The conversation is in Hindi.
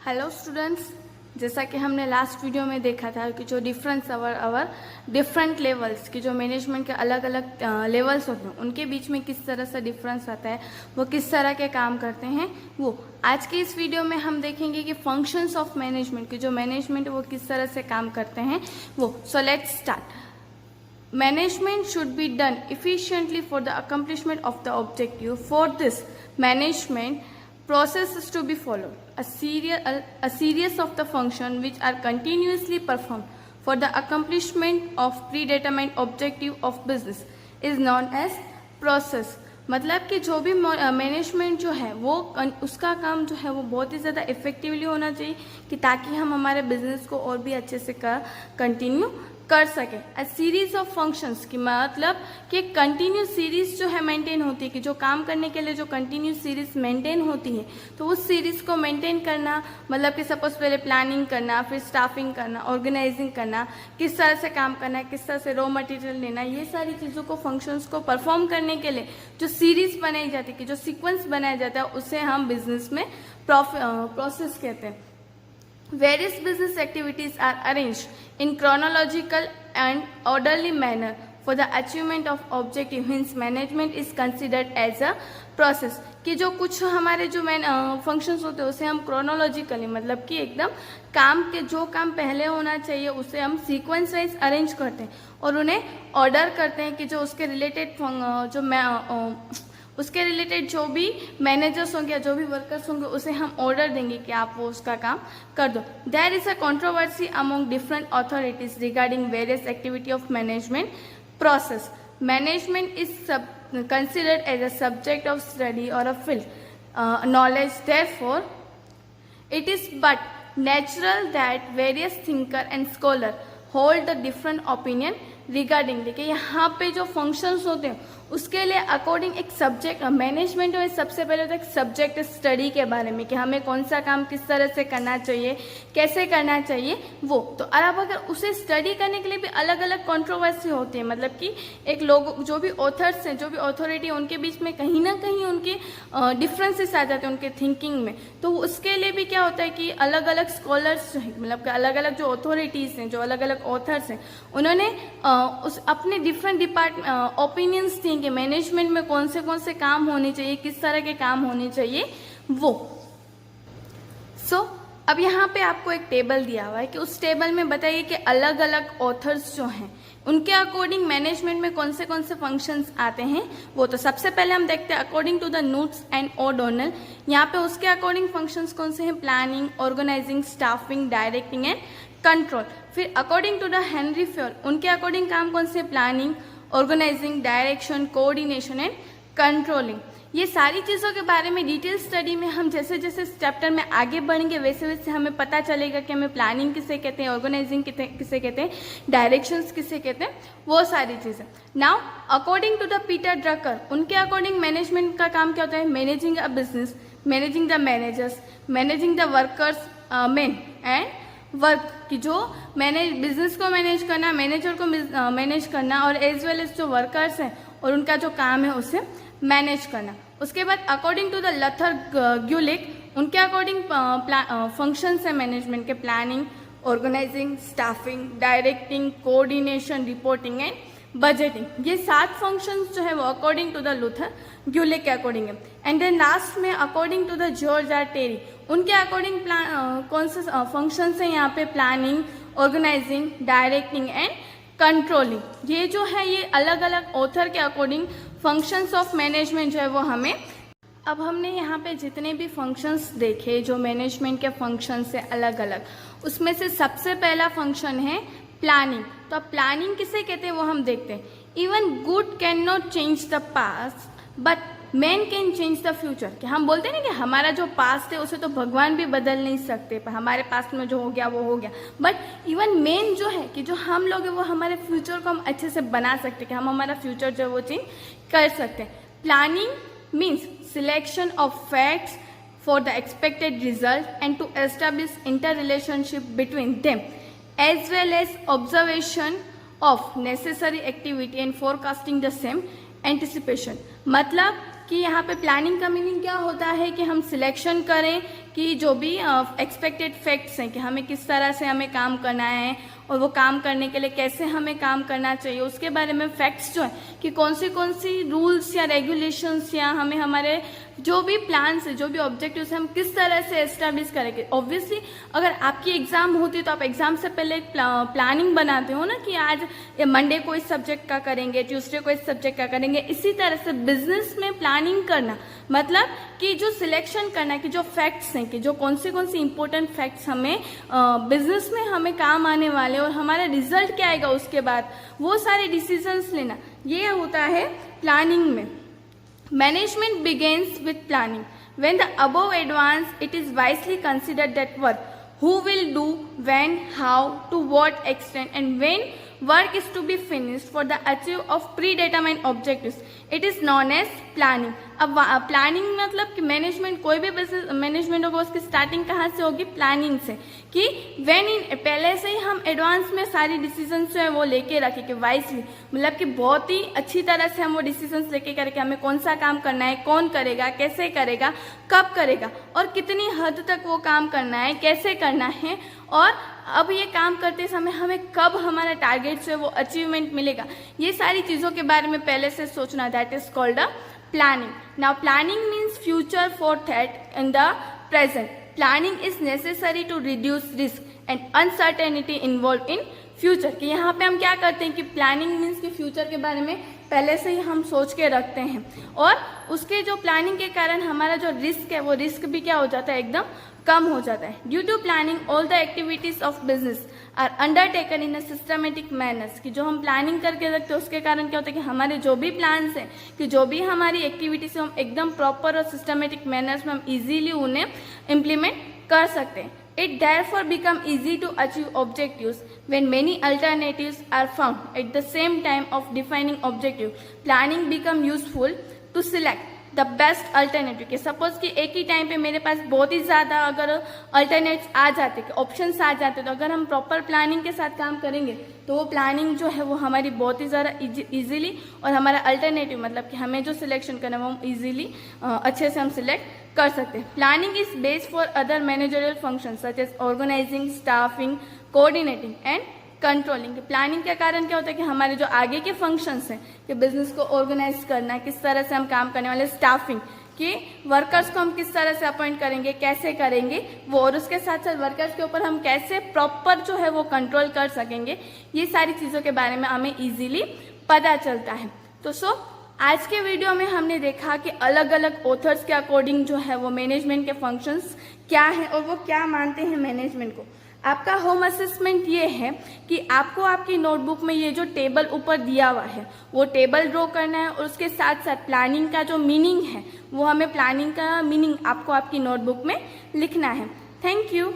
हेलो स्टूडेंट्स, जैसा कि हमने लास्ट वीडियो में देखा था कि जो डिफरेंट लेवल्स की जो मैनेजमेंट के अलग अलग लेवल्स होते हैं उनके बीच में किस तरह से डिफरेंस आता है, वो किस तरह के काम करते हैं, वो आज के इस वीडियो में हम देखेंगे कि फंक्शंस ऑफ मैनेजमेंट की जो मैनेजमेंट वो किस तरह से काम करते हैं वो। So let's start. Management should be done efficiently for the accomplishment of the objective. For this, management process is to be followed. A series of the functions which are continuously performed for the accomplishment of predetermined objective of business is known as process. मतलब कि जो भी मैनेजमेंट जो है वो उसका काम जो है वो बहुत ही ज़्यादा इफेक्टिवली होना चाहिए कि ताकि हम हमारे बिजनेस को और भी अच्छे से कंटिन्यू कर सके। अ सीरीज ऑफ फंक्शंस की मतलब कि कंटिन्यू सीरीज जो है मेंटेन होती है, कि जो काम करने के लिए जो कंटिन्यू सीरीज मेंटेन होती है तो उस सीरीज को मेंटेन करना मतलब कि सपोज पहले प्लानिंग करना, फिर स्टाफिंग करना, ऑर्गेनाइजिंग करना, किस तरह से काम करना है, किस तरह से रॉ मटेरियल लेना, ये सारी चीज़ों को फंक्शंस को परफॉर्म करने के लिए जो सीरीज बनाई जाती है, कि जो सीक्वेंस बनाया जाता है उसे हम बिजनेस में प्रोसेस कहते हैं। Various business activities are arranged in chronological and orderly manner for the achievement of objective. Hence, management is considered as a process. कि जो कुछ हमारे जो फंक्शंस होते हैं उसे हम क्रोनोलॉजिकली मतलब कि एकदम काम के जो काम पहले होना चाहिए उसे हम सीक्वेंस वाइज अरेंज करते हैं और उन्हें ऑर्डर करते हैं कि जो उसके रिलेटेड जो भी मैनेजर्स होंगे या जो भी वर्कर्स होंगे उसे हम ऑर्डर देंगे कि आप वो उसका काम कर दो। There is a controversy among different authorities regarding various activity of management process. Management is considered as a subject of study or a field knowledge. Therefore, it is but natural that various thinker and scholar hold the different opinion regarding. देखिए यहाँ पे जो फंक्शंस होते हैं उसके लिए अकॉर्डिंग एक सब्जेक्ट मैनेजमेंट में सबसे पहले तो एक सब्जेक्ट स्टडी के बारे में कि हमें कौन सा काम किस तरह से करना चाहिए, कैसे करना चाहिए वो। तो अब अगर उसे स्टडी करने के लिए भी अलग अलग कंट्रोवर्सी होती है, मतलब कि एक लोग जो भी ऑथर्स हैं, जो भी अथॉरिटी है, उनके बीच में कहीं ना कहीं उनके डिफरेंसेस आ जाते हैं उनके थिंकिंग में। तो उसके लिए भी क्या होता है कि अलग अलग स्कॉलर्स जो है मतलब कि अलग अलग जो अथॉरिटीज़ हैं, जो अलग अलग ऑथर्स हैं, उन्होंने उस अपने डिफरेंट ओपिनियंस थी कि मैनेजमेंट में कौन से काम होने चाहिए, किस तरह के काम होने चाहिए वो। अब यहाँ पे आपको एक टेबल दिया हुआ है कि उस टेबल में बताइए कि अलग अलग ऑथर्स जो हैं उनके अकॉर्डिंग मैनेजमेंट में कौन से फंक्शंस आते हैं वो। तो सबसे पहले हम देखते हैं according to the Koontz and O'Donnell, यहाँ पे उसके अकॉर्डिंग फंक्शंस कौन से हैं, planning, organising, staffing, directing and control. फिर according to the Henri Fayol उनके अकॉर्डिंग काम कौन से, planning, organizing, direction, coordination and controlling. ये सारी चीज़ों के बारे में डिटेल स्टडी में हम जैसे जैसे चैप्टर में आगे बढ़ेंगे वैसे वैसे हमें पता चलेगा कि हमें प्लानिंग किसे कहते हैं, ऑर्गेनाइजिंग किसे कहते हैं, डायरेक्शंस किसे कहते हैं, वो सारी चीज़ें। Now according to the Peter Drucker उनके अकॉर्डिंग मैनेजमेंट का काम क्या होता है, managing a business, managing the managers, managing the workers men and work, की जो बिजनेस को मैनेज करना, मैनेजर को मैनेज करना और एज वेल एज जो वर्कर्स हैं और उनका जो काम है उसे मैनेज करना। उसके बाद according to the Luther Gulick उनके अकॉर्डिंग फंक्शंस है मैनेजमेंट के, planning, organising, staffing, directing, coordination, reporting and budgeting. ये 7 फंक्शंस जो है वो according to the Luther Gulick के अकॉर्डिंग है। एंड देन लास्ट में according to the George R Terry उनके अकॉर्डिंग कौन से फंक्शंस हैं यहाँ पे, planning, organising, directing and controlling. ये जो है ये अलग अलग ऑथर के अकॉर्डिंग फंक्शंस ऑफ मैनेजमेंट जो है वो हमें। अब हमने यहाँ पे जितने भी फंक्शंस देखे जो मैनेजमेंट के फंक्शंस से अलग अलग, उसमें से सबसे पहला फंक्शन है प्लानिंग। तो अब प्लानिंग किसे कहते हैं वो हम देखते हैं। Even good can not change the past but man can change the future. कि हम बोलते हैं ना कि हमारा जो पास्ट है उसे तो भगवान भी बदल नहीं सकते, पर हमारे पास्ट में जो हो गया वो हो गया, बट इवन मैन जो है कि जो हम लोग हैं वो हमारे फ्यूचर को हम अच्छे से बना सकते हैं, कि हम हमारा फ्यूचर जो है वो चेंज कर सकते हैं। Planning means selection of facts for the expected result and to establish inter relationship between them as well as observation of necessary activity and forecasting the same anticipation. मतलब कि यहाँ पे प्लानिंग का मीनिंग क्या होता है कि हम सिलेक्शन करें कि जो भी एक्सपेक्टेड फैक्ट्स हैं कि हमें किस तरह से हमें काम करना है और वो काम करने के लिए कैसे हमें काम करना चाहिए, उसके बारे में फैक्ट्स जो है कि कौन सी रूल्स या रेगुलेशंस या हमें हमारे जो भी प्लान्स है, जो भी ऑब्जेक्टिव्स हैं, हम किस तरह से एस्टेब्लिश करेंगे। ऑब्वियसली अगर आपकी एग्जाम होती है तो आप एग्जाम से पहले एक प्लानिंग बनाते हो ना कि आज मंडे को इस सब्जेक्ट का करेंगे, ट्यूसडे को इस सब्जेक्ट का करेंगे। इसी तरह से बिजनेस में प्लानिंग करना मतलब कि जो सिलेक्शन करना है कि जो फैक्ट्स हैं कि जो कौन सी इंपॉर्टेंट फैक्ट्स हमें बिजनेस में हमें काम आने वाले और हमारा रिजल्ट क्या आएगा उसके बाद, वो सारे डिसीजंस लेना, ये होता है प्लानिंग में। Management begins with planning. When the above advance, it is wisely considered that work, who will do, when, how, to what extent, and when work is to be finished for the achieve of predetermined objectives. It is known as planning. अब प्लानिंग मतलब कि मैनेजमेंट, कोई भी बिजनेस मैनेजमेंट होगा उसकी स्टार्टिंग कहाँ से होगी, प्लानिंग से, कि व्हेन इन पहले से ही हम एडवांस में सारी डिसीजंस जो है वो लेके रखे कि वाइजली, मतलब कि बहुत ही अच्छी तरह से हम वो डिसीजंस लेके करके हमें कौन सा काम करना है, कौन करेगा, कैसे करेगा, कब करेगा और कितनी हद तक वो काम करना है, कैसे करना है, और अब ये काम करते समय हमें कब हमारा टारगेट जो है वो अचीवमेंट मिलेगा, ये सारी चीज़ों के बारे में पहले से सोचना, that is called a planning. Now planning means future forethought in the present. Planning is necessary to reduce risk and uncertainty involved in future. कि यहाँ पे हम क्या करते हैं कि प्लानिंग मीन्स कि फ्यूचर के बारे में पहले से ही हम सोच के रखते हैं और उसके जो प्लानिंग के कारण हमारा जो रिस्क है वो रिस्क भी क्या हो जाता है, एकदम कम हो जाता है। Due to planning all the activities of business are undertaken in a systematic manners. कि जो हम प्लानिंग करके रखते हैं उसके कारण क्या होता है कि हमारे जो भी प्लान्स हैं कि जो भी हमारी एक्टिविटीज है हम एकदम प्रॉपर और सिस्टमेटिक मैनर्स में हम इजीली उन्हें इम्प्लीमेंट कर सकते हैं। It therefore become easy to achieve objectives when many alternatives are found at the same time of defining objective. Planning become useful to select the best alternative. कि सपोज कि एक ही टाइम पे मेरे पास बहुत ही ज़्यादा अगर अल्टरनेट्स आ जाते, ऑप्शंस आ जाते, तो अगर हम प्रॉपर प्लानिंग के साथ काम करेंगे तो वो प्लानिंग जो है वो हमारी बहुत ही ज़्यादा इजीली और हमारा अल्टरनेटिव मतलब कि हमें जो सिलेक्शन करना है वो हम इजीली अच्छे से हम सिलेक्ट कर सकते हैं। Planning is based for other managerial function such as organising, staffing, coordinating and controlling. Planning के कारण क्या होता है कि हमारे जो आगे के फंक्शंस हैं कि बिजनेस को ऑर्गेनाइज करना, किस तरह से हम काम करने वाले, स्टाफिंग कि वर्कर्स को हम किस तरह से अपॉइंट करेंगे, कैसे करेंगे वो, और उसके साथ साथ वर्कर्स के ऊपर हम कैसे प्रॉपर जो है वो कंट्रोल कर सकेंगे, ये सारी चीज़ों के बारे में हमें इजीली पता चलता है। तो आज के वीडियो में हमने देखा कि अलग अलग ऑथर्स के अकॉर्डिंग जो है वो मैनेजमेंट के फंक्शंस क्या हैं और वो क्या मानते हैं मैनेजमेंट को। आपका होम असेसमेंट ये है कि आपको आपकी नोटबुक में ये जो टेबल ऊपर दिया हुआ है वो टेबल ड्रॉ करना है और उसके साथ साथ प्लानिंग का जो मीनिंग है वो हमें प्लानिंग का मीनिंग आपको आपकी नोटबुक में लिखना है। Thank you.